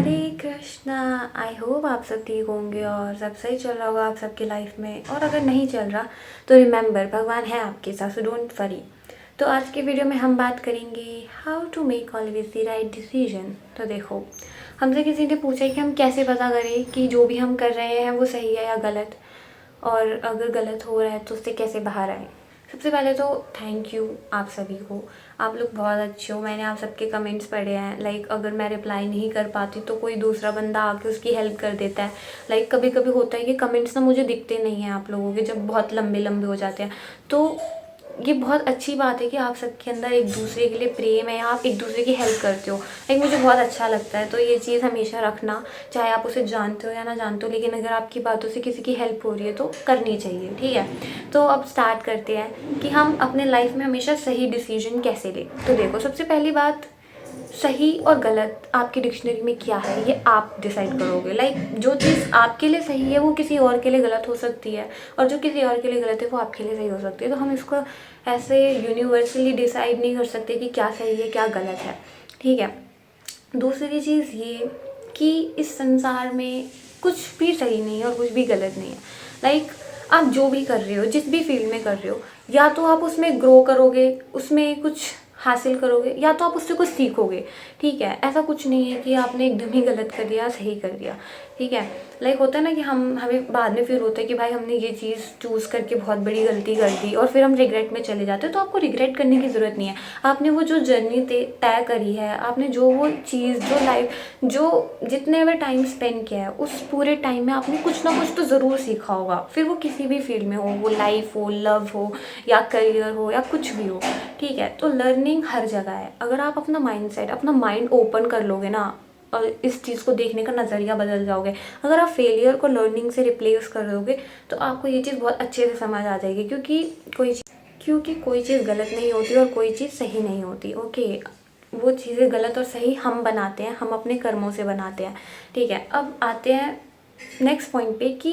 Hare Krishna. I hope आप सब ठीक होंगे और सब सही चल रहा होगा आप सबकी लाइफ में। और अगर नहीं चल रहा तो रिमेंबर, भगवान है आपके साथ, सो डोंट वरी। तो आज के वीडियो में हम बात करेंगे how to make always the right decision. तो देखो, हमसे किसी ने पूछा कि हम कैसे पता करें कि जो भी हम कर रहे हैं वो सही है या गलत, और अगर गलत हो रहा है तो उससे कैसे बाहर आए। सबसे पहले तो थैंक यू आप सभी को, आप लोग बहुत अच्छे हो। मैंने आप सबके कमेंट्स पढ़े हैं। लाइक अगर मैं रिप्लाई नहीं कर पाती तो कोई दूसरा बंदा आके उसकी हेल्प कर देता है। लाइक कभी कभी होता है कि कमेंट्स ना मुझे दिखते नहीं हैं आप लोगों के, जब बहुत लंबे लंबे हो जाते हैं। तो ये बहुत अच्छी बात है कि आप सबके अंदर एक दूसरे के लिए प्रेम है, आप एक दूसरे की हेल्प करते हो। लाइक मुझे बहुत अच्छा लगता है। तो ये चीज़ हमेशा रखना, चाहे आप उसे जानते हो या ना जानते हो, लेकिन अगर आपकी बातों से किसी की हेल्प हो रही है तो करनी चाहिए, ठीक है। तो अब स्टार्ट करते हैं कि हम अपने लाइफ में हमेशा सही डिसीजन कैसे लें। तो देखो, सबसे पहली बात, सही और गलत आपकी डिक्शनरी में क्या है ये आप डिसाइड करोगे। लाइक जो चीज़ आपके लिए सही है वो किसी और के लिए गलत हो सकती है, और जो किसी और के लिए गलत है वो आपके लिए सही हो सकती है। तो हम इसको ऐसे यूनिवर्सली डिसाइड नहीं कर सकते कि क्या सही है क्या गलत है, ठीक है। दूसरी चीज़ ये कि इस संसार में कुछ भी सही नहीं है और कुछ भी गलत नहीं है। लाइक आप जो भी कर रहे हो, जिस भी फील्ड में कर रहे हो, या तो आप उसमें ग्रो करोगे, उसमें कुछ हासिल करोगे, या तो आप उससे कुछ सीखोगे, ठीक है। ऐसा कुछ नहीं है कि आपने एकदम ही गलत कर दिया सही कर दिया, ठीक है। लाइक होता है ना कि हमें बाद में फील होता है कि भाई हमने ये चीज़ चूज़ करके बहुत बड़ी गलती कर दी, और फिर हम रिग्रेट में चले जाते हैं। तो आपको रिग्रेट करने की ज़रूरत नहीं है। आपने वो जो जर्नी तय करी है, आपने जो वो चीज़, जो लाइफ, जो जितने भी टाइम स्पेंड किया है, उस पूरे टाइम में आपने कुछ ना कुछ तो ज़रूर सीखा होगा। फिर वो किसी भी फील्ड में हो, वो लाइफ हो, लव हो, या करियर हो, या कुछ भी हो, ठीक है। तो लर्निंग हर जगह है। अगर आप अपना माइंडसेट, अपना माइंड ओपन कर लोगे ना, और इस चीज़ को देखने का नज़रिया बदल जाओगे। अगर आप फेलियर को लर्निंग से रिप्लेस कर दोगे तो आपको ये चीज़ बहुत अच्छे से समझ आ जाएगी, क्योंकि कोई चीज़ गलत नहीं होती और कोई चीज़ सही नहीं होती, ओके। वो चीज़ें गलत और सही हम बनाते हैं, हम अपने कर्मों से बनाते हैं, ठीक है। अब आते हैं नेक्स्ट पॉइंट पे कि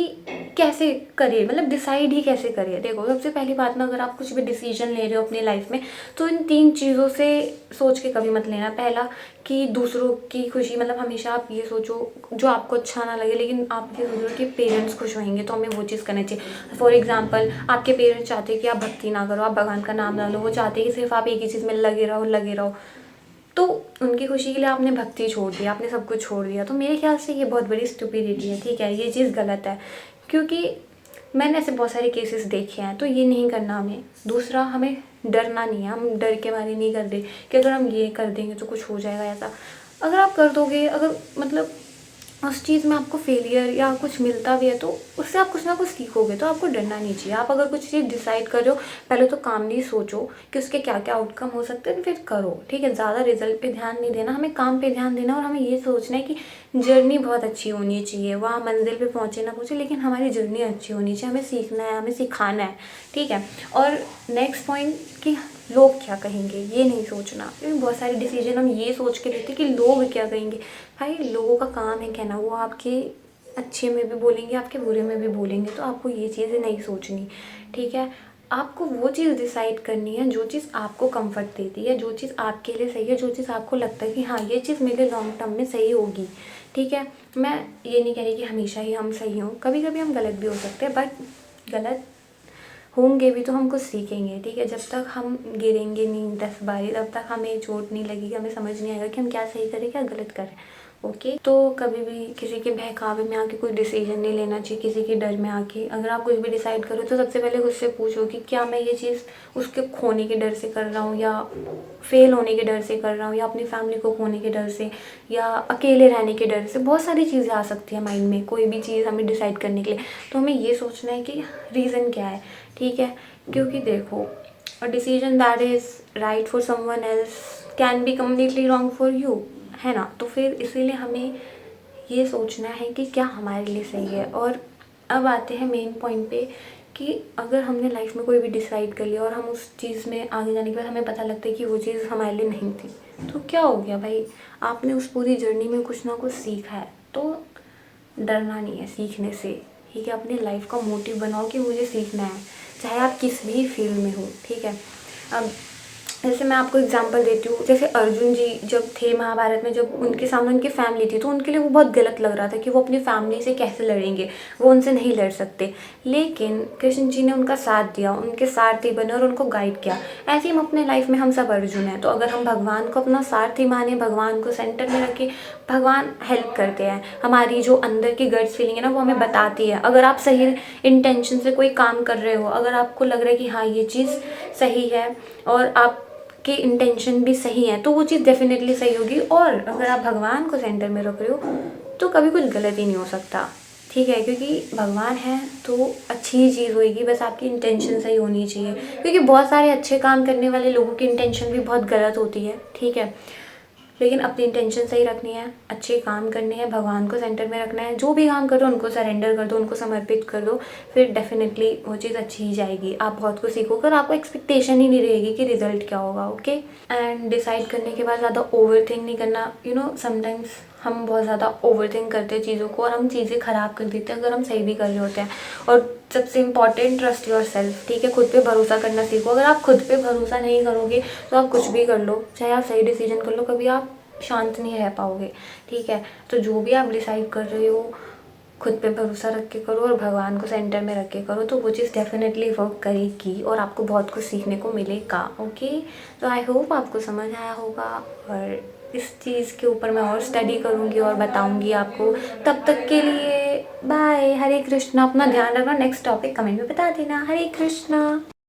कैसे करिए, मतलब डिसाइड ही कैसे करिए। देखो, सबसे पहली बात ना, अगर आप कुछ भी डिसीजन ले रहे हो अपनी लाइफ में, तो इन 3 चीज़ों से सोच के कभी मत लेना। पहला कि दूसरों की खुशी, मतलब हमेशा आप ये सोचो जो आपको अच्छा ना लगे, लेकिन आप ये सोचो कि पेरेंट्स खुश होंगे तो हमें वो चीज़ करनी चाहिए। फॉर एग्जाम्पल, आपके पेरेंट्स चाहते हैं कि आप भक्ति ना करो, आप भगवान का नाम ना लो, वो चाहते हैं कि सिर्फ आप एक ही चीज़ में लगे रहो। तो उनकी खुशी के लिए आपने भक्ति छोड़ दिया, आपने सब कुछ छोड़ दिया। तो मेरे ख्याल से ये बहुत बड़ी स्टुपिडिटी है, ठीक है। ये चीज़ गलत है, क्योंकि मैंने ऐसे बहुत सारे केसेस देखे हैं। तो ये नहीं करना हमें। दूसरा, हमें डरना नहीं है। हम डर के मारे नहीं कर रहे कि अगर हम ये कर देंगे तो कुछ हो जाएगा ऐसा। अगर आप कर दोगे, अगर मतलब उस चीज़ में आपको फेलियर या कुछ मिलता भी है तो उससे आप कुछ ना कुछ सीखोगे। तो आपको डरना नहीं चाहिए। आप अगर कुछ चीज़ डिसाइड कर रहे हो, पहले तो कामली सोचो कि उसके क्या क्या आउटकम हो सकते हैं, फिर करो, ठीक है। ज़्यादा रिजल्ट पे ध्यान नहीं देना, हमें काम पे ध्यान देना, और हमें ये सोचना है कि जर्नी बहुत अच्छी होनी चाहिए। वहाँ मंजिल पे पहुँचे ना पहुँचे, लेकिन हमारी जर्नी अच्छी होनी चाहिए। हमें सीखना है, हमें सिखाना है, ठीक है। और नेक्स्ट पॉइंट कि लोग क्या कहेंगे, ये नहीं सोचना। क्योंकि बहुत सारे डिसीजन हम ये सोच के लेते कि लोग क्या कहेंगे। भाई, लोगों का काम है कहना, वो आपके अच्छे में भी बोलेंगे, आपके बुरे में भी बोलेंगे। तो आपको ये चीज़ें नहीं सोचनी, ठीक है। आपको वो चीज़ डिसाइड करनी है जो चीज़ आपको कंफर्ट देती है, जो चीज़ आपके लिए सही है, जो चीज़ आपको लगता है कि हाँ ये चीज़ मेरे लिए लॉन्ग टर्म में सही होगी, ठीक है। मैं ये नहीं कह रही कि हमेशा ही हम सही हों, कभी कभी हम गलत भी हो सकते हैं, बट गलत होंगे भी तो हम कुछ सीखेंगे, ठीक है। जब तक हम गिरेंगे नहीं 10 बारी, तब तक हमें चोट नहीं लगेगी, हमें समझ नहीं आएगा कि हम क्या सही करें क्या गलत करें, ओके। तो कभी भी किसी के बहकावे में आके कोई डिसीजन नहीं लेना चाहिए, किसी के डर में आके। अगर आप कुछ भी डिसाइड करो तो सबसे पहले खुद से पूछो कि क्या मैं ये चीज़ उसके खोने के डर से कर रहा हूँ, या फेल होने के डर से कर रहा हूँ, या अपनी फैमिली को खोने के डर से, या अकेले रहने के डर से। बहुत सारी चीज़ें आ सकती है माइंड में कोई भी चीज़ हमें डिसाइड करने के लिए। तो हमें ये सोचना है कि रीज़न क्या है, ठीक है। क्योंकि देखो, a decision that is right for someone else can be completely wrong for you, है ना। तो फिर इसीलिए हमें ये सोचना है कि क्या हमारे लिए सही है। और अब आते हैं मेन पॉइंट पे कि अगर हमने लाइफ में कोई भी डिसाइड कर लिया और हम उस चीज़ में आगे जाने के बाद हमें पता लगता है कि वो चीज़ हमारे लिए नहीं थी, तो क्या हो गया भाई, आपने उस पूरी जर्नी में कुछ ना कुछ सीखा है। तो डरना नहीं है सीखने से, ठीक है। अपनी लाइफ का मोटिव बनाओ कि मुझे सीखना है, चाहे आप किस भी फील्ड में हो, ठीक है। अब जैसे मैं आपको एग्जांपल देती हूँ, जैसे अर्जुन जी जब थे महाभारत में, जब उनके सामने उनकी फैमिली थी तो उनके लिए वो बहुत गलत लग रहा था कि वो अपनी फैमिली से कैसे लड़ेंगे, वो उनसे नहीं लड़ सकते। लेकिन कृष्ण जी ने उनका साथ दिया, उनके सारथी बने और उनको गाइड किया। ऐसे ही हम अपने लाइफ में हम सब अर्जुन हैं। तो अगर हम भगवान को अपना सारथी माने, भगवान को सेंटर में रखें, भगवान हेल्प करते हैं। हमारी जो अंदर की गट्स फीलिंग है ना, वो हमें बताती है। अगर आप सही इंटेंशन से कोई काम कर रहे हो, अगर आपको लग रहा है कि हाँ ये चीज़ सही है और आप के इंटेंशन भी सही है, तो वो चीज़ डेफिनेटली सही होगी। और अगर आप भगवान को सेंटर में रख रहे हो तो कभी कुछ गलत ही नहीं हो सकता, ठीक है, क्योंकि भगवान है तो अच्छी ही चीज़ होगी। बस आपकी इंटेंशन सही होनी चाहिए, क्योंकि बहुत सारे अच्छे काम करने वाले लोगों की इंटेंशन भी बहुत गलत होती है, ठीक है। लेकिन अपनी इंटेंशन सही रखनी है, अच्छे काम करने हैं, भगवान को सेंटर में रखना है। जो भी काम करो उनको सरेंडर कर दो, उनको समर्पित कर दो, फिर डेफिनेटली वो चीज़ अच्छी ही जाएगी। आप बहुत कुछ सीखोगे और आपको एक्सपेक्टेशन ही नहीं रहेगी कि रिजल्ट क्या होगा। ओके, एंड डिसाइड करने के बाद ज़्यादा ओवर थिंक नहीं करना। समटाइम्स हम बहुत ज़्यादा ओवर थिंक करते हैं चीज़ों को और हम चीज़ें ख़राब कर देते हैं अगर हम सही भी कर रहे होते हैं। और सबसे इम्पॉर्टेंट, ट्रस्ट योर सेल्फ, ठीक है। खुद पे भरोसा करना सीखो। अगर आप खुद पे भरोसा नहीं करोगे तो आप कुछ भी कर लो, चाहे आप सही डिसीजन कर लो, कभी आप शांत नहीं रह पाओगे, ठीक है। तो जो भी आप डिसाइड कर रहे हो खुद पे भरोसा रख के करो और भगवान को सेंटर में रख के करो, तो वो चीज़ डेफिनेटली वर्क करेगी और आपको बहुत कुछ सीखने को मिलेगा। ओके, तो आई होप आपको समझ आया होगा और इस चीज़ के ऊपर मैं और स्टडी करूँगी और बताऊँगी आपको। तब तक के लिए बाय, हरे कृष्णा। अपना ध्यान रखना। नेक्स्ट टॉपिक कमेंट में बता देना। हरे कृष्णा।